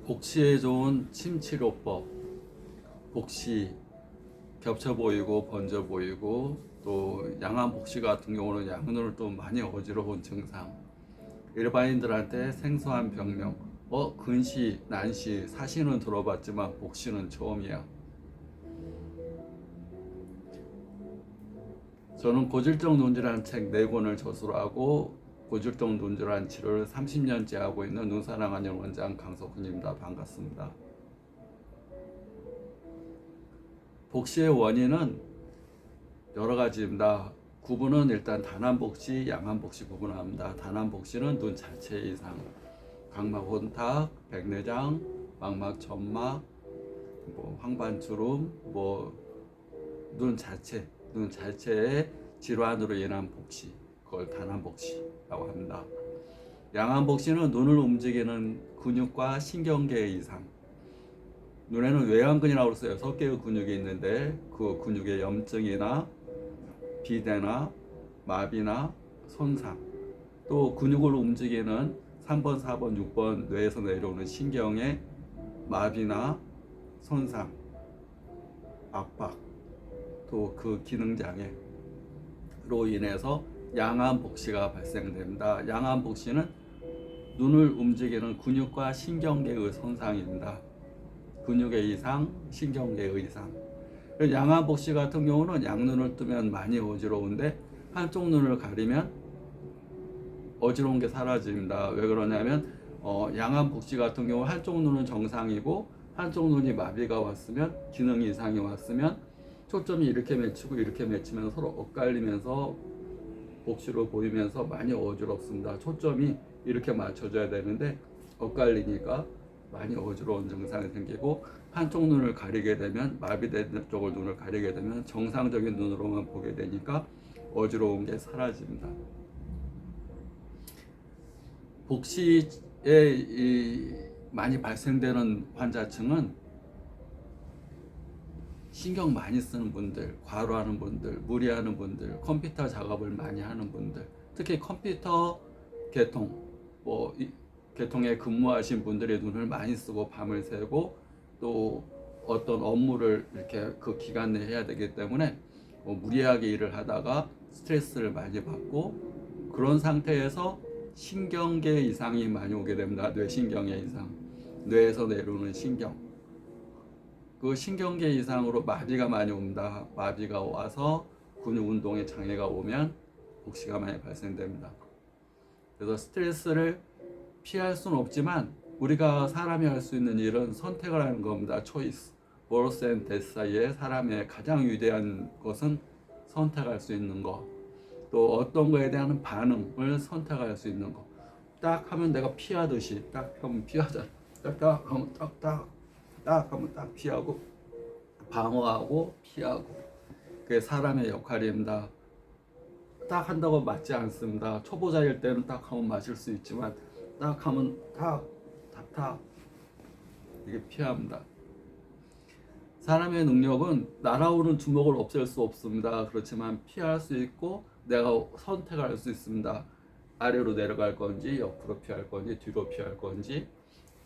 복시에 좋은 침치료법. 복시 겹쳐 보이고 번져 보이고, 또 양한 복시 같은 경우는 양눈을 또 많이 어지러운 증상, 일반인들한테 생소한 병명, 근시, 난시, 사시는 들어봤지만 복시는 처음이야. 저는 고질적 눈질환 책 4권을 저술하고 고질적 눈질환 치료를 30년째 하고 있는 눈사랑한의 원장 강석훈입니다. 반갑습니다. 복시의 원인은 여러 가지입니다. 구분은 일단 단한복시, 양한복시 구분합니다. 단한복시는 눈 자체 이상, 각막 혼탁, 백내장, 망막 점막, 황반주름, 눈 자체의 질환으로 인한 복시, 그걸 단한복시라고 합니다. 양한복시는 눈을 움직이는 근육과 신경계 이상, 눈에는 외양근이라고 해서 6개의 근육이 있는데 그 근육의 염증이나 비대나 마비나 손상, 또 근육을 움직이는 3번, 4번, 6번 뇌에서 내려오는 신경의 마비나 손상, 압박, 또 그 기능장애로 인해서 양한복시가 발생됩니다. 양한복시는 눈을 움직이는 근육과 신경계의 손상입니다. 근육의 이상, 신경계의 이상. 양한복시 같은 경우는 양눈을 뜨면 많이 어지러운데 한쪽 눈을 가리면 어지러운 게 사라집니다. 왜 그러냐면 양한복시 같은 경우 한쪽 눈은 정상이고 한쪽 눈이 마비가 왔으면, 기능 이상이 왔으면 초점이 이렇게 맺히고 이렇게 맺히면 서로 엇갈리면서 복시로 보이면서 많이 어지럽습니다. 초점이 이렇게 맞춰져야 되는데 엇갈리니까 많이 어지러운 증상이 생기고, 한쪽 눈을 가리게 되면, 마비된 쪽을 눈을 가리게 되면 정상적인 눈으로만 보게 되니까 어지러운 게 사라집니다. 복시에 많이 발생되는 환자층은 신경 많이 쓰는 분들, 과로하는 분들, 무리하는 분들, 컴퓨터 작업을 많이 하는 분들, 특히 컴퓨터 계통에 근무하신 분들의 눈을 많이 쓰고 밤을 새고 또 어떤 업무를 이렇게 그 기간 내에 해야 되기 때문에 무리하게 일을 하다가 스트레스를 많이 받고, 그런 상태에서 신경계 이상이 많이 오게 됩니다. 뇌신경의 이상, 뇌에서 내려오는 신경, 그 신경계 이상으로 마비가 많이 옵니다. 마비가 와서 근육 운동에 장애가 오면 복시가 많이 발생됩니다. 그래서 스트레스를 피할 수는 없지만 우리가 사람이 할 수 있는 일은 선택을 하는 겁니다. 초이스. 버스 앤 데스 사이에 사람의 가장 위대한 것은 선택할 수 있는 거, 또 어떤 거에 대한 반응을 선택할 수 있는 거. 딱 하면 내가 피하듯이 딱 하면 피하잖아. 딱 하면 딱 하면 딱 피하고, 방어하고 피하고. 그게 사람의 역할입니다. 딱 한다고 맞지 않습니다. 초보자일 때는 딱 하면 맞을 수 있지만 딱 하면 탁 이게 피합니다. 사람의 능력은 날아오는 주먹을 없앨 수 없습니다. 그렇지만 피할 수 있고 내가 선택할 수 있습니다. 아래로 내려갈 건지, 옆으로 피할 건지, 뒤로 피할 건지,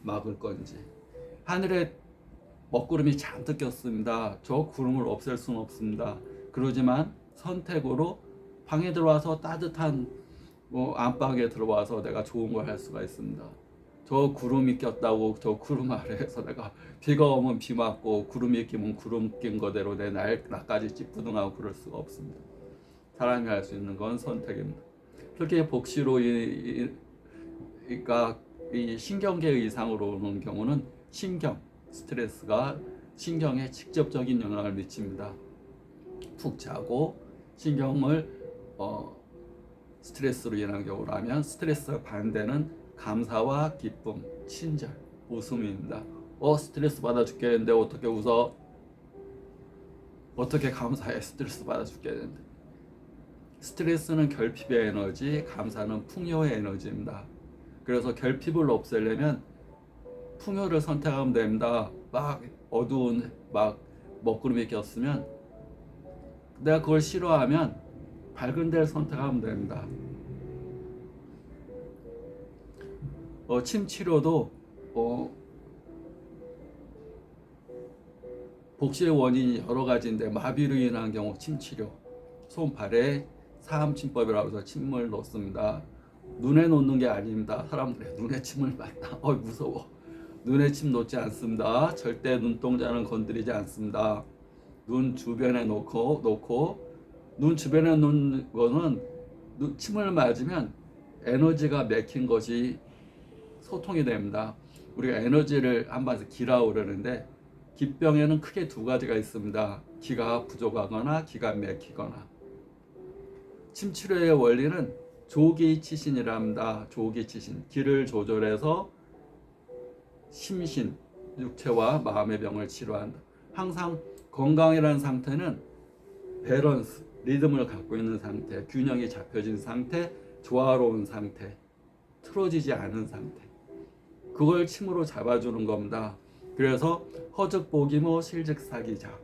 막을 건지. 하늘에 먹구름이 잔뜩 꼈습니다. 저 구름을 없앨 수는 없습니다. 그러지만 선택으로 방에 들어와서 따뜻한 안방에 들어와서 내가 좋은 걸 할 수가 있습니다. 저 구름이 꼈다고 저 구름 아래에서 내가 비가 오면 비 맞고, 구름이 끼면 구름 낀 거대로 내 나까지 찌뿌둥하고 그럴 수가 없습니다. 사람이 할 수 있는 건 선택입니다. 특히 복시로 그러니까 이 신경계 이상으로 오는 경우는 스트레스가 신경에 직접적인 영향을 미칩니다. 푹 자고 신경을 스트레스로 인한 경우라면, 스트레스 반대는 감사와 기쁨, 친절, 웃음입니다. 스트레스 받아 죽겠는데 어떻게 웃어? 어떻게 감사해? 스트레스 받아 죽겠는데. 스트레스는 결핍의 에너지, 감사는 풍요의 에너지입니다. 그래서 결핍을 없애려면 풍요를 선택하면 됩니다. 막 어두운 먹구름이 꼈으면 내가 그걸 싫어하면 밝은 데를 선택하면 됩니다. 침 치료도 복시의 원인이 여러 가지인데 마비로 인한 경우 침치료, 손발에 사암침법이라고 해서 침을 놓습니다. 눈에 놓는 게 아닙니다. 사람들이 눈에 침을 맞다. 무서워. 눈에 침 놓지 않습니다. 절대 눈동자는 건드리지 않습니다. 눈 주변에 놓고 눈 주변에 놓는 거는 침을 맞으면 에너지가 맥힌 것이 소통이 됩니다. 우리가 에너지를 한번 기라고 그러는데 기병에는 크게 두 가지가 있습니다. 기가 부족하거나 기가 막히거나. 침치료의 원리는 조기치신이라 합니다. 조기치신. 기를 조절해서 심신, 육체와 마음의 병을 치료한다. 항상 건강이라는 상태는 밸런스, 리듬을 갖고 있는 상태, 균형이 잡혀진 상태, 조화로운 상태, 틀어지지 않은 상태. 그걸 침으로 잡아주는 겁니다. 그래서 허즉보기모 실즉사기자.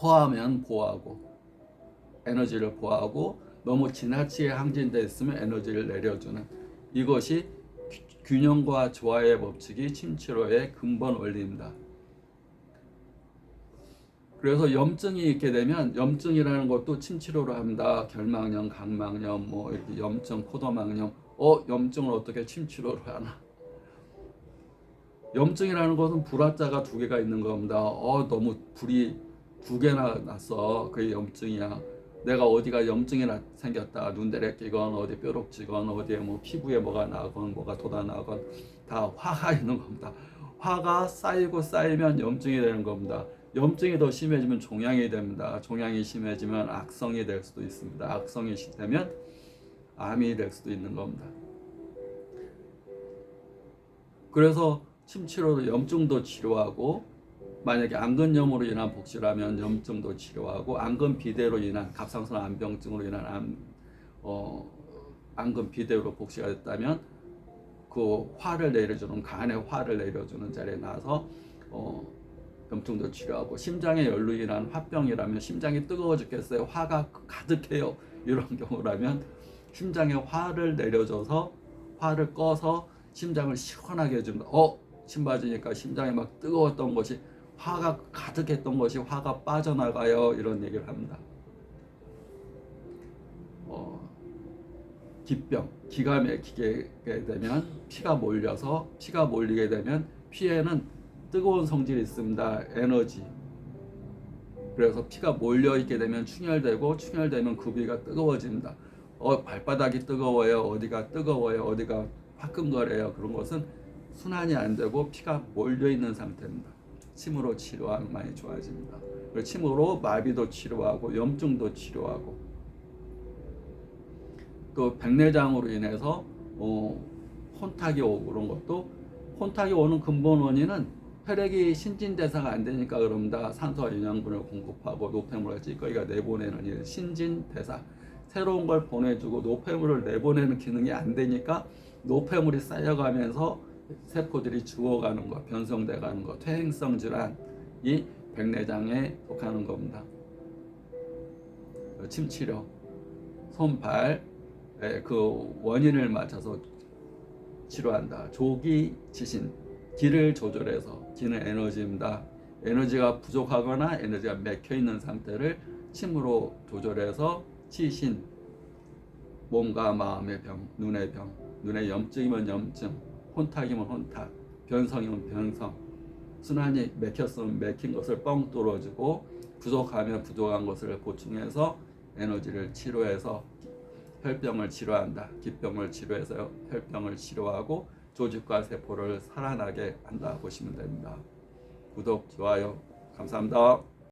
허하면 보하고 에너지를 보하고 너무 지나치게 항진돼 있으면 에너지를 내려주는, 이것이 균형과 조화의 법칙이 침치료의 근본 원리입니다. 그래서 염증이 있게 되면, 염증이라는 것도 침치료로 합니다. 결막염, 각막염, 이렇게 염증, 포도막염. 염증을 어떻게 침치료로 하나? 염증이라는 것은 불화자가 두 개가 있는 겁니다. 너무 불이 두 개나 났어. 그게 염증이야. 내가 어디가 염증이 생겼다. 눈대래 끼건 어디 뾰록지건 어디에 피부에 뭐가 나건 뭐가 돋아나건 다 화가 있는 겁니다. 화가 쌓이고 쌓이면 염증이 되는 겁니다. 염증이 더 심해지면 종양이 됩니다. 종양이 심해지면 악성이 될 수도 있습니다. 악성이 되면 암이 될 수도 있는 겁니다. 그래서 침치료로 염증도 치료하고, 만약에 안근염으로 인한 복시라면 염증도 치료하고, 안근 비대로 인한 갑상선 암병증으로 인한 안근 비대로 복시가 됐다면 그 화를 내려주는, 간의 화를 내려주는 자리에 나서 염증도 치료하고, 심장의 열로 인한 화병이라면 심장이 뜨거워 죽겠어요. 화가 가득해요. 이런 경우라면 심장에 화를 내려줘서 화를 꺼서 심장을 시원하게 해줍니다. 침 맞으니까 심장이 막 뜨거웠던 것이, 화가 가득했던 것이 화가 빠져나가요. 이런 얘기를 합니다. 기병, 기가 막히게 되면 피가 몰리게 되면 피에는 뜨거운 성질이 있습니다. 에너지. 그래서 피가 몰려 있게 되면 충혈되면 그 부위가 뜨거워집니다. 발바닥이 뜨거워요. 어디가 뜨거워요. 어디가 화끈거려요. 그런 것은 순환이 안 되고 피가 몰려 있는 상태입니다. 침으로 치료하면 많이 좋아집니다. 그리고 침으로 마비도 치료하고 염증도 치료하고, 또 백내장으로 인해서 혼탁이 오고, 그런 것도 혼탁이 오는 근본 원인은 혈액이 신진대사가 안 되니까 그럽니다. 산소와 영양분을 공급하고 노폐물을 찌꺼기가 내보내는 일, 신진대사. 새로운 걸 보내주고 노폐물을 내보내는 기능이 안 되니까 노폐물이 쌓여가면서 세포들이 죽어가는 것, 변성돼가는 것, 퇴행성 질환이 백내장에 속하는 겁니다. 침치료, 손발 그 원인을 맞춰서 치료한다. 조기치신, 기를 조절해서, 기는 에너지입니다. 에너지가 부족하거나 에너지가 막혀 있는 상태를 침으로 조절해서 치신, 몸과 마음의 병, 눈의 병, 눈에 염증이면 염증, 혼탁이면 혼탁, 변성이면 변성, 순환이 막혔으면 막힌 것을 뻥 뚫어주고, 부족하면 부족한 것을 보충해서 에너지를 치료해서 혈병을 치료한다. 기병을 치료해서 혈병을 치료하고 조직과 세포를 살아나게 한다 보시면 됩니다. 구독, 좋아요 감사합니다.